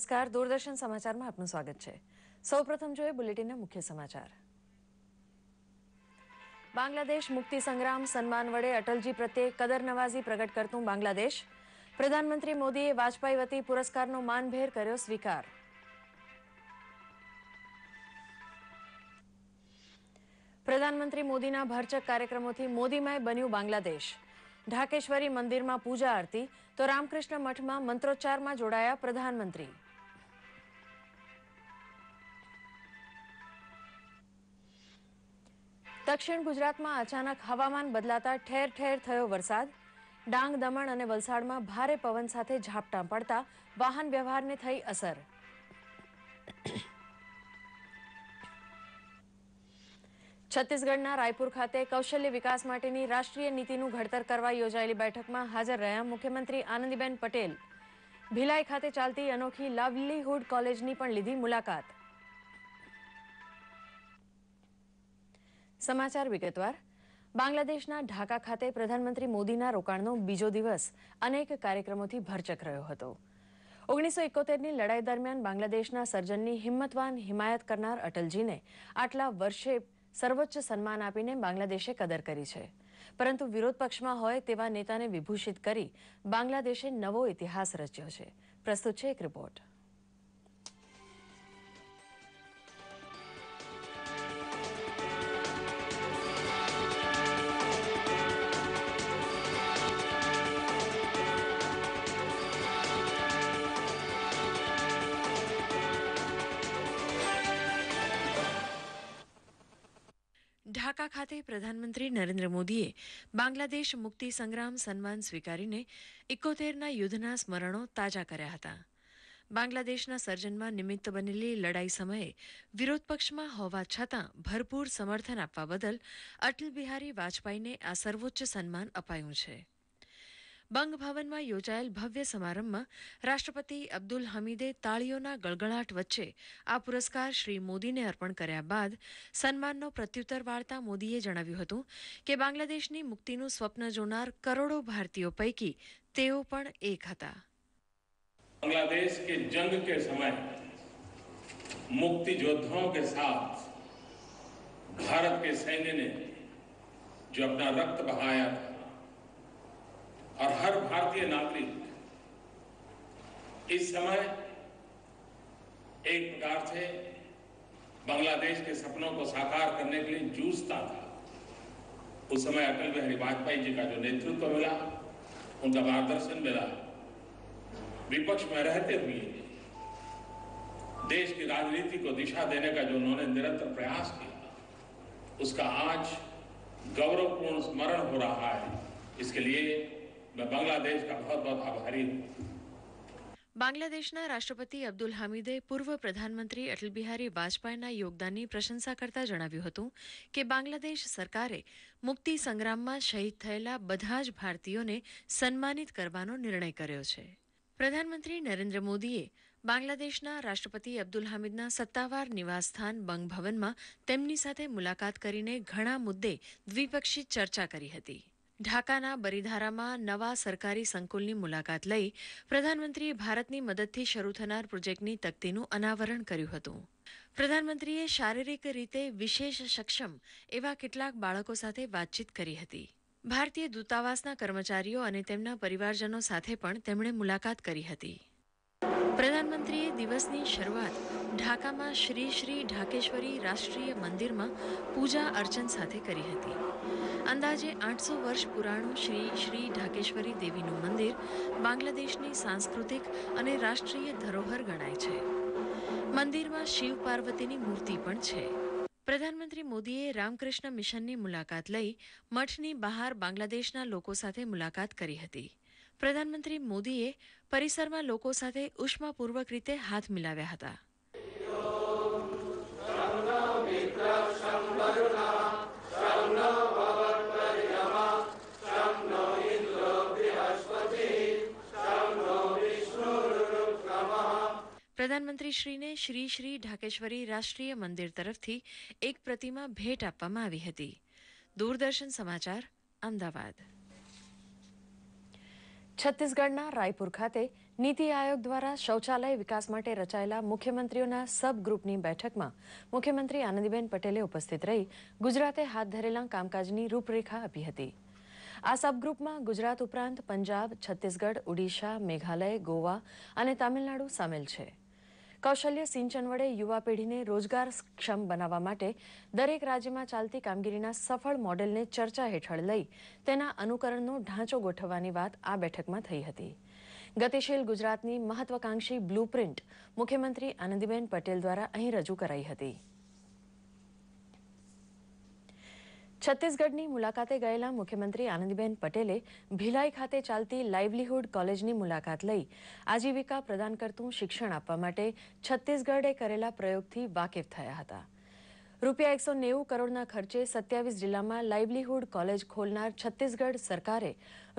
નમસ્કાર, દૂરદર્શન સમાચારમાં આપનું સ્વાગત છે। સૌપ્રથમ જોઈએ બુલેટિનના મુખ્ય સમાચાર। બાંગ્લાદેશ મુક્તિ સંગ્રામ સન્માન વડે અટલજી પ્રત્યે કદર નવાઝી પ્રગટ કરતું બાંગ્લાદેશ। પ્રધાનમંત્રી મોદીએ વાજપેયી વતી પુરસ્કારનો માનભેર કર્યો સ્વીકાર। પ્રધાનમંત્રી મોદીના ભરચક કાર્યક્રમોથી મોદીમય બન્યું બાંગ્લાદેશ। ઢાકેશ્વરી મંદિરમાં પૂજા આરતી તો રામકૃષ્ણ મઠમાં મંત્રોચ્ચારમાં જોડાયા પ્રધાનમંત્રી। દક્ષિણ ગુજરાતમાં અચાનક હવામાન બદલાતા ઠેર ઠેર થયો વરસાદ। ડાંગ, દમણ અને વલસાડમાં ભારે પવન સાથે ઝાપટાં પડતા વાહન વ્યવહારને થઈ અસર। છત્તીસગઢના રાયપુર ખાતે કૌશલ્ય વિકાસ માટેની રાષ્ટ્રીય નીતિનું ઘડતર કરવા યોજાયેલી બેઠકમાં હાજર રહ્યા મુખ્યમંત્રી આનંદીબેન પટેલ। ભિલાઈ ખાતે ચાલતી અનોખી લાવલીહુડ કોલેજની પણ લીધી મુલાકાત। સમાચાર વિગતવાર। બાંગ્લાદેશના ઢાકા ખાતે પ્રધાનમંત્રી મોદીના રોકાણનો બીજો દિવસ અનેક કાર્યક્રમોથી ભરચક રહ્યો હતો। 1971ની લડાઈ દરમિયાન બાંગ્લાદેશના સર્જનની હિંમતવાન હિમાયત કરનાર અટલજીને આટલા વર્ષે સર્વોચ્ચ સન્માન આપીને બાંગ્લાદેશે કદર કરી છે। પરંતુ વિરોધ પક્ષમાં હોય તેવા નેતાને વિભૂષિત કરી બાંગ્લાદેશે નવો ઇતિહાસ રચ્યો છે। પ્રસ્તુત છે એક રિપોર્ટ। ઢાકા ખાતે પ્રધાનમંત્રી નરેન્દ્ર મોદીએ બાંગ્લાદેશ મુક્તિ સંગ્રામ સન્માન સ્વીકારીને 71ના યુદ્ધના સ્મરણો તાજા કર્યા હતા। બાંગ્લાદેશના સર્જનમાં નિમિત્ત બનેલી લડાઈ સમયે વિરોધ પક્ષમાં હોવા છતાં ભરપૂર સમર્થન આપવા બદલ અટલ બિહારી વાજપેયીને આ સર્વોચ્ચ સન્માન અપાયું છે। બંગ ભવનમાં યોજાયેલ ભવ્ય સમારંભમાં રાષ્ટ્રપતિ અબ્દુલ હમીદે તાળીઓના ગળગળાટ વચ્ચે આ પુરસ્કાર શ્રી મોદીને અર્પણ કર્યા બાદ સન્માનનો પ્રત્યુત્તર વાળતા મોદીએ જણાવ્યું હતું કે બાંગ્લાદેશની મુક્તિનું સ્વપ્ન જોનાર કરોડો ભારતીયો પૈકી તેઓ પણ એક હતા। बांग्लादेश के जंग के समय मुक्ति योद्धाओं के साथ भारत के सैन्य ने जो अपना रक्त बहाया था और हर भारतीय नागरिक इस समय एक प्रकार से बांग्लादेश के सपनों को साकार करने के लिए जूझता था। उस समय अटल बिहारी वाजपेयी जी का जो नेतृत्व मिला, उनका मार्गदर्शन मिला, विपक्ष में रहते हुए देश की राजनीति को दिशा देने का जो उन्होंने निरंतर प्रयास किया, उसका आज गौरवपूर्ण स्मरण हो रहा है। इसके लिए मैं बांग्लादेश का बहुत बहुत आभारी हूँ। બાંગ્લાદેશના રાષ્ટ્રપતિ અબ્દુલ હામિદે પૂર્વ પ્રધાનમંત્રી અટલ બિહારી વાજપેયીના યોગદાનની પ્રશંસા કરતા જણાવ્યું હતું કે બાંગ્લાદેશ સરકારે મુક્તિ સંગ્રામમાં શહીદ થયેલા બધા જ ભારતીયોને સન્માનિત કરવાનો નિર્ણય કર્યો છે। પ્રધાનમંત્રી નરેન્દ્ર મોદીએ બાંગ્લાદેશના રાષ્ટ્રપતિ અબ્દુલ હામિદના સત્તાવાર નિવાસસ્થાન બંગ ભવનમાં તેમની સાથે મુલાકાત કરીને ઘણા મુદ્દે દ્વિપક્ષી ચર્ચા કરી હતી। ઢાકાના બરીધારામાં નવા સરકારી સંકુલની મુલાકાત લઈ પ્રધાનમંત્રીએ ભારતની મદદથી શરૂ થનાર પ્રોજેક્ટની તકતીનું અનાવરણ કર્યું હતું। પ્રધાનમંત્રીએ શારીરિક રીતે વિશેષ સક્ષમ એવા કેટલાક બાળકો સાથે વાતચીત કરી હતી। ભારતીય દૂતાવાસના કર્મચારીઓ અને તેમના પરિવારજનો સાથે પણ તેમણે મુલાકાત કરી હતી। પ્રધાનમંત્રીએ દિવસની શરૂઆત ઢાકામાં શ્રી શ્રી ઢાકેશ્વરી રાષ્ટ્રીય મંદિરમાં પૂજા અર્ચન સાથે કરી હતી। અંદાજે 800 વર્ષ પુરાણું શ્રી શ્રી ઢાકેશ્વરી દેવીનું મંદિર બાંગ્લાદેશની સાંસ્કૃતિક અને રાષ્ટ્રીય ધરોહર ગણાય છે। મંદિરમાં શિવ પાર્વતીની મૂર્તિ પણ છે। પ્રધાનમંત્રી મોદીએ રામકૃષ્ણ મિશનની મુલાકાત લઈ મઠની બહાર બાંગ્લાદેશના લોકો સાથે મુલાકાત કરી હતી। પ્રધાનમંત્રી મોદીએ પરિસરમાં લોકો સાથે ઉષ્માપૂર્વક રીતે હાથ મિલાવ્યા હતા। પ્રધાનમંત્રીશ્રીને શ્રી શ્રી ઢાકેશ્વરી રાષ્ટ્રીય મંદિર તરફથી એક પ્રતિમા ભેટ આપવામાં આવી હતી। દૂરદર્શન સમાચાર અમદાવાદ। છત્તીસગઢના રાયપુર ખાતે નીતિ આયોગ દ્વારા શૌચાલય વિકાસ માટે રચાયેલા મુખ્યમંત્રીઓના સબ ગ્રુપની બેઠકમાં મુખ્યમંત્રી આનંદીબેન પટેલે ઉપસ્થિત રહી ગુજરાતે હાથ ધરેલા કામકાજની રૂપરેખા આપી હતી. આ સબગ્રુપમાં ગુજરાત ઉપરાંત પંજાબ, છત્તીસગઢ, ઓડિશા, મેઘાલય, ગોવા અને તામિલનાડુ સામેલ છે. કૌશલ્ય સિંચન વડે યુવા પેઢીને રોજગારક્ષમ બનાવવા માટે દરેક રાજ્યમાં ચાલતી કામગીરીના સફળ મોડેલને ચર્ચા હેઠળ લઈ તેના અનુકરણનો ઢાંચો ગોઠવવાની વાત આ બેઠકમાં થઈ હતી. ગતિશીલ ગુજરાતની મહત્વાકાંક્ષી બ્લુપ્રિન્ટ મુખ્યમંત્રી આનંદીબેન પટેલ દ્વારા અહીં રજૂ કરાઈ હતી. છત્તીસગઢની મુલાકાતે ગયેલા મુખ્યમંત્રી આનંદીબેન પટેલે ભિલાઈ ખાતે ચાલતી લાઇવલીહુડ કોલેજની મુલાકાત લઈ આજીવિકા પ્રદાન કરતું શિક્ષણ આપવા માટે છત્તીસગઢે કરેલા પ્રયોગથી વાકેફ થયા હતા. રૂપિયા 190 કરોડના ખર્ચે 27 જિલ્લામાં લાઇવલીહુડ કોલેજ ખોલનાર છત્તીસગઢ સરકારે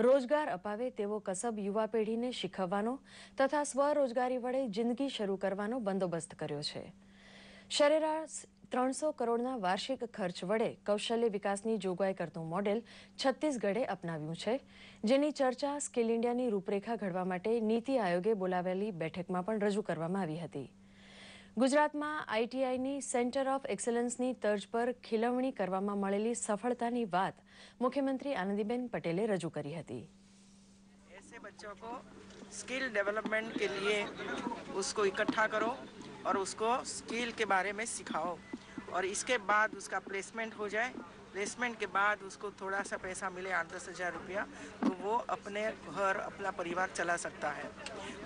રોજગાર અપાવે તેવો કસબ યુવા પેઢીને શીખવવાનો તથા સ્વરોજગારી વડે જિંદગી શરૂ કરવાનો બંદોબસ્ત કર્યો છે. સરેરાશ 300 કરોડના વાર્ષિક ખર્ચ વડે કૌશલ્ય વિકાસની જોગવાઈ કરતું મોડેલ છત્તીસગઢે અપનાવ્યું છે, જેની ચર્ચા સ્કિલ ઇન્ડિયાની રૂપરેખા ઘડવા માટે નીતિ આયોગે બોલાવેલી બેઠકમાં પણ રજૂ કરવામાં આવી હતી. ગુજરાતમાં આઈટીઆઈની સેન્ટર ઓફ એક્સલન્સની તર્જ પર ખીલવણી કરવામાં મળેલી સફળતાની વાત મુખ્યમંત્રી આનંદીબેન પટેલે રજૂ કરી હતી. ऐसे बच्चों को स्किल डेवलपमेंट के लिए उसको इकट्ठा करो और उसको स्किल के बारे में सिखाओ और इसके बाद उसका प्लेसमेंट हो जाए. प्लेसमेंट के बाद उसको थोड़ा सा पैसा मिले 8-10 हज़ार रुपया तो वो अपने घर अपना परिवार चला सकता है.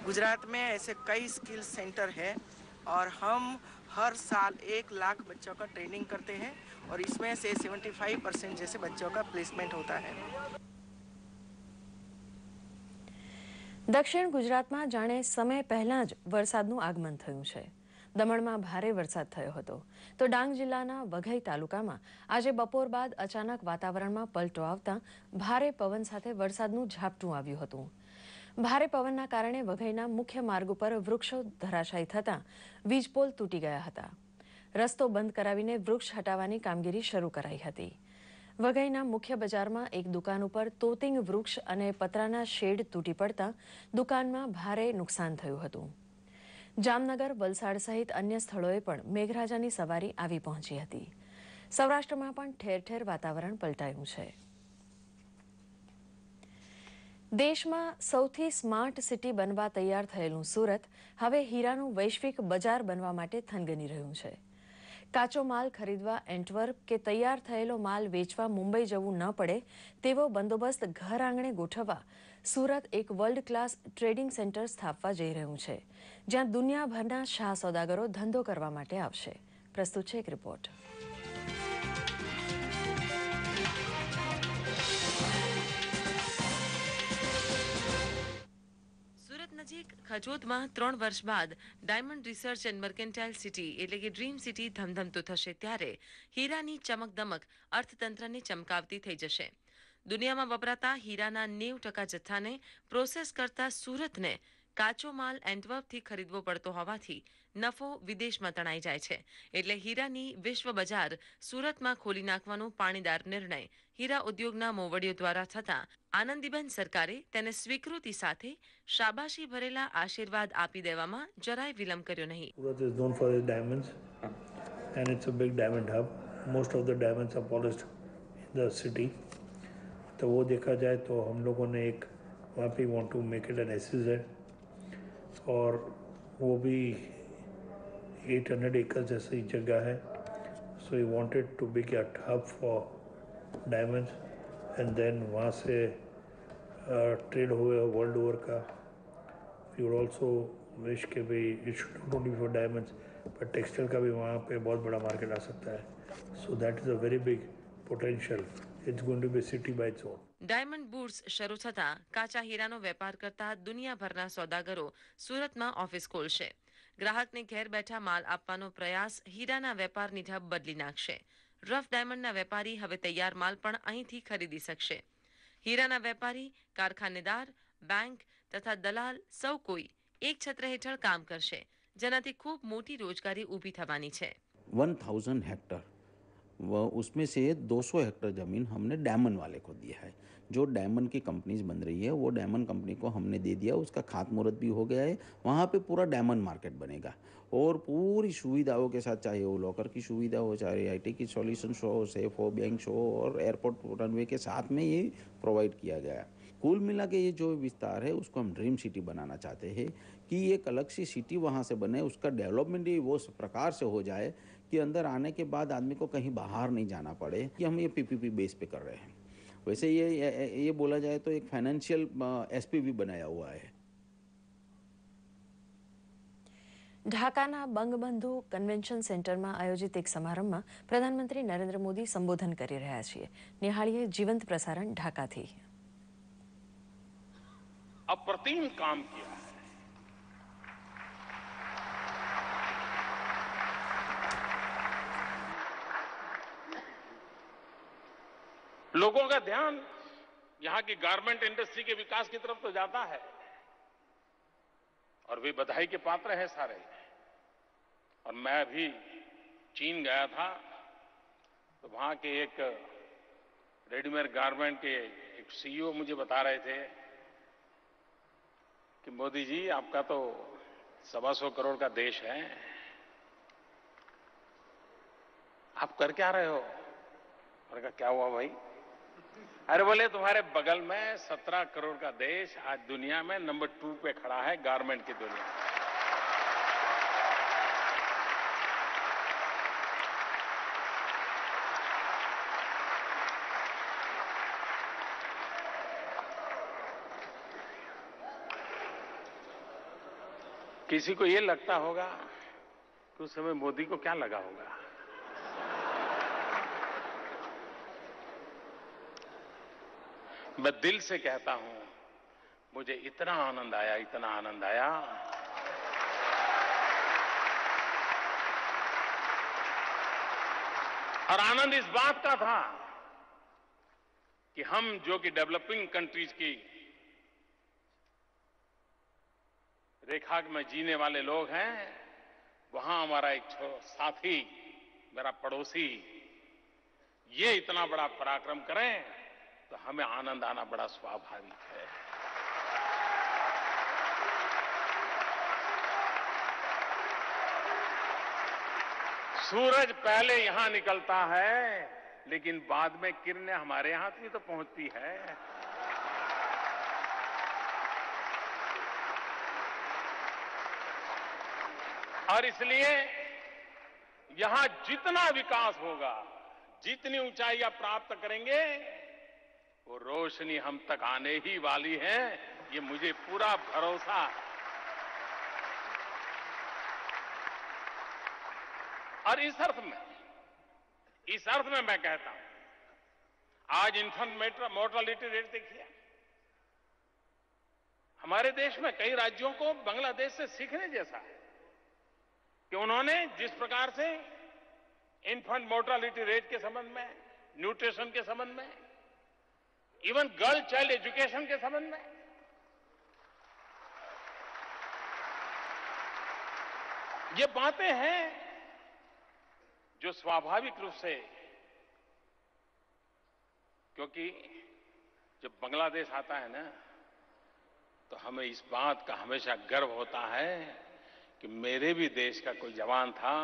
गुजरात में ऐसे कई स्किल सेंटर है और हम हर साल 1 लाख बच्चों का ट्रेनिंग करते हैं और इसमें से 75% जैसे बच्चों का प्लेसमेंट होता है. દક્ષિણ ગુજરાતમાં જાણે સમય પહેલા જ વરસાદનું આગમન થયું છે. દમણમાં ભારે વરસાદ થયો હતો તો ડાંગ જિલ્લાના વઘઈ તાલુકામાં આજે બપોર બાદ અચાનક વાતાવરણમાં પલટો આવતા ભારે પવન સાથે વરસાદનું ઝાપટું આવ્યું હતું. ભારે પવનના કારણે વઘઈના મુખ્ય માર્ગ ઉપર વૃક્ષો ધરાશાયી થતાં વીજપોલ તૂટી ગયા હતા. રસ્તો બંધ કરાવીને વૃક્ષ હટાવવાની કામગીરી શરૂ કરાઈ હતી. વઘઈના મુખ્ય બજારમાં એક દુકાન ઉપર તોતિંગ વૃક્ષ અને પતરાના શેડ તૂટી પડતા દુકાનમાં ભારે નુકસાન થયું હતું. જામનગર, વલસાડ સહિત અન્ય સ્થળોએ પણ મેઘરાજાની સવારી આવી પહોંચી હતી. સૌરાષ્ટ્રમાં પણ ઠેર ઠેર વાતાવરણ પલટાયું છે. દેશમાં સૌથી સ્માર્ટ સિટી બનવા તૈયાર થયેલું સુરત હવે હીરાનું વૈશ્વિક બજાર બનવા માટે થનગની રહ્યું છે. કાચો માલ ખરીદવા એન્ટવર્પ કે તૈયાર થયેલો માલ વેચવા મુંબઈ જવું ન પડે તેવો બંદોબસ્ત ઘર આંગણે ગોઠવવા સુરત એક વર્લ્ડ ક્લાસ ટ્રેડિંગ સેન્ટર સ્થાપવા જઈ રહ્યું છે, જ્યાં દુનિયાભરના શાહ સોદાગરો ધંધો કરવા માટે આવશે. પ્રસ્તુત છે એક રિપોર્ટ. નજીક ખજોદમાં 3 વર્ષ બાદ diamond research and mercantile city એટલે કે ડ્રીમ સિટી ધમધમતું થશે ત્યારે હીરાની ચમકદમક અર્થતંત્રને ચમકાવતી થઈ જશે. દુનિયામાં વપરાતા હીરાના 90% જથ્થાને પ્રોસેસ કરતા સુરતને કાચો માલ એન્ટવર્પથી ખરીદવો પડતો હોવાથી નફો વિદેશમાં તણાઈ જાય છે. એટલે હીરાની વિશ્વ બજાર સુરતમાં ખોલી નાખવાનો પાણીદાર નિર્ણય હીરા ઉદ્યોગના મોવડીઓ દ્વારા થતા આનંદીબેન સરકારે તેને સ્વીકૃતિ સાથે શાબાશી ભરેલા આશીર્વાદ આપી દેવામાં જરાય વિલંબ કર્યો નહીં. Surat is known for its diamonds and it's a big diamond hub. Most of the diamonds are polished in the city. तो वो देखा जाए तो हम लोगों ने एक वहाँ पे want to make it an SEZ और वो भी 800 एकड़ जैसी जगह है. So we wanted to be a hub for diamonds and then वहाँ से ट्रेड हुए वर्ल्ड ओवर का. We would also wish कि भाई it should not only be for diamonds but textile का भी वहाँ पे बहुत बड़ा मार्केट आ सकता है. So that is a very big potential. It's going to be a city by its own. Diamond bourse શરૂ થતા કાચા હીરાનો વેપાર કરતા દુનિયાભરના સોદાગરો સુરતમાં ઓફિસ ખોલશે. ગ્રાહકને ઘેર બેઠા માલ આપવાનો પ્રયાસ હીરાના વેપારની ઢબ બદલી નાખશે. રફ ડાયમંડના વેપારી હવે તૈયાર માલ પણ અહીંથી ખરીદી શકશે. હીરાના વેપારી, કારખાનેદાર, બેંક તથા દલાલ સૌ કોઈ એક છત્ર હેઠળ કામ કરશે, જેનાથી ખૂબ મોટી રોજગારી ઊભી થવાની છે. 1000 hectare वह उसमें से 200 हेक्टेयर ज़मीन हमने डायमंड वाले को दिया है। जो डायमंड की कंपनीज बन रही है वो डायमंड कंपनी को हमने दे दिया, उसका खातमुहूर्त भी हो गया है। वहाँ पे पूरा डायमंड मार्केट बनेगा और पूरी सुविधाओं के साथ, चाहे वो लॉकर की सुविधा हो, चाहे आईटी की सॉल्यूशंस हो, सेफ हो, बैंक हो और एयरपोर्ट रनवे के साथ में ये प्रोवाइड किया गया है। कुल मिला के ये जो विस्तार है उसको हम ड्रीम सिटी बनाना चाहते हैं कि एक अलग सी सिटी वहाँ से बने, उसका डेवलपमेंट ही वो प्रकार से हो जाए कि अंदर आने के बाद आदमी को कहीं बाहर नहीं जाना पड़े। कि हम ये पीपीपी बेस पे कर रहे हैं। वैसे ये बोला जाए तो एक फाइनेंशियल एसपीवी बनाया हुआ है। ઢાકાના બંગબંધુ કન્વેન્શન સેન્ટરમાં આયોજિત એક સમારંભમાં પ્રધાનમંત્રી નરેન્દ્ર મોદી સંબોધન કરી રહ્યા છીએ. નિહાળીએ જીવંત પ્રસારણ ઢાકાથી. अप्रतिम काम किया है। लोगों का ध्यान यहां की गारमेंट इंडस्ट्री के विकास की तरफ तो जाता है और वे बधाई के पात्र हैं सारे। और मैं अभी चीन गया था तो वहां के एक रेडीमेड गारमेंट के एक सीईओ मुझे बता रहे थे कि मोदी जी आपका तो 125 करोड़ का देश है, आप कर क्या रहे हो? मैंने कहा क्या हुआ भाई? अरे बोले तुम्हारे बगल में 17 करोड़ का देश आज दुनिया में नंबर 2 पे खड़ा है गारमेंट की दुनिया में। किसी को ये लगता होगा कि उस समय मोदी को क्या लगा होगा। मैं दिल से कहता हूं, मुझे इतना आनंद आया, इतना आनंद आया। और आनंद इस बात का था कि हम जो कि डेवलपिंग कंट्रीज की रेखा में जीने वाले लोग हैं, वहां हमारा एक साथी, मेरा पड़ोसी, ये इतना बड़ा पराक्रम करें तो हमें आनंद आना बड़ा स्वाभाविक है। सूरज पहले यहां निकलता है लेकिन बाद में किरणें हमारे यहां भी तो पहुंचती है। और इसलिए यहां जितना विकास होगा, जितनी ऊंचाइयां प्राप्त करेंगे, वो रोशनी हम तक आने ही वाली है, ये मुझे पूरा भरोसा है। और इस अर्थ में मैं कहता हूं, आज इन्फेंट मोर्टालिटी रेट देखिए, हमारे देश में कई राज्यों को बांग्लादेश से सीखने जैसा है कि उन्होंने जिस प्रकार से इन्फेंट मोर्टालिटी रेट के संबंध में, न्यूट्रिशन के संबंध में, इवन गर्ल चाइल्ड एजुकेशन के संबंध में ये बातें हैं जो स्वाभाविक रूप से, क्योंकि जब बांग्लादेश आता है ना तो हमें इस बात का हमेशा गर्व होता है कि मेरे भी देश का कोई जवान था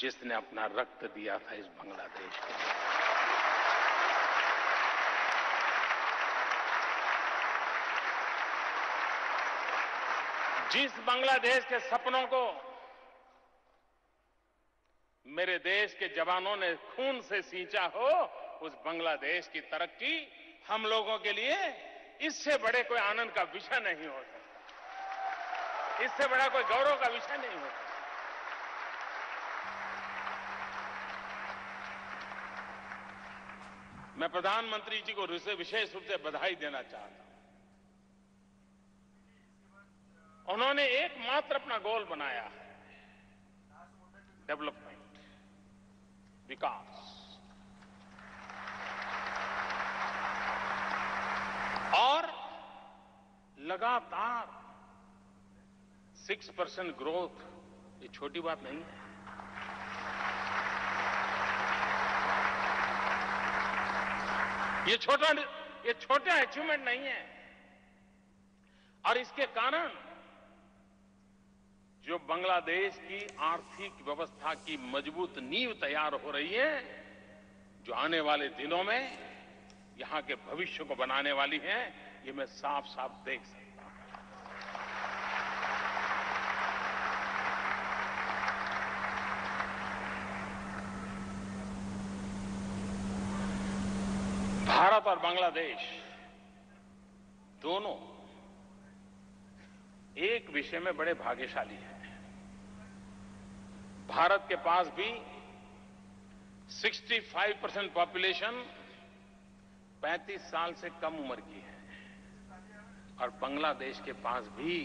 जिसने अपना रक्त दिया था इस बांग्लादेश के लिए। जिस बांग्लादेश के सपनों को मेरे देश के जवानों ने खून से सींचा हो, उस बांग्लादेश की तरक्की हम लोगों के लिए इससे बड़े कोई आनंद का विषय नहीं हो सकता, इससे बड़ा कोई गौरव का विषय नहीं हो सकता। मैं प्रधानमंत्री जी को विशेष रूप से बधाई देना चाहता हूं। उन्होंने एकमात्र अपना गोल बनाया है, डेवलपमेंट, विकास। और लगातार 6% ग्रोथ, ये छोटी बात नहीं है। ये छोटा अचीवमेंट नहीं है। और इसके कारण जो बांग्लादेश की आर्थिक व्यवस्था की मजबूत नींव तैयार हो रही है, जो आने वाले दिनों में यहां के भविष्य को बनाने वाली है, ये मैं साफ साफ देख सकता हूं। भारत और बांग्लादेश दोनों एक विषय में बड़े भाग्यशाली हैं। भारत के पास भी 65% पॉपुलेशन 35 साल से कम उम्र की है और बांग्लादेश के पास भी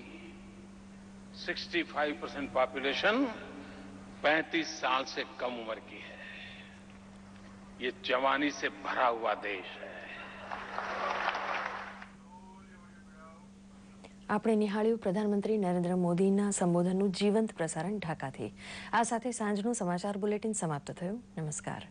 65% पॉपुलेशन 35 साल से कम उम्र की है। ये जवानी से भरा हुआ देश है। આપણે નિહાળ્યું પ્રધાનમંત્રી નરેન્દ્ર મોદીના સંબોધનનું જીવંત પ્રસારણ ઢાકાથી। આ સાથે સાંજનું સમાચાર બુલેટિન સમાપ્ત થયું। નમસ્કાર।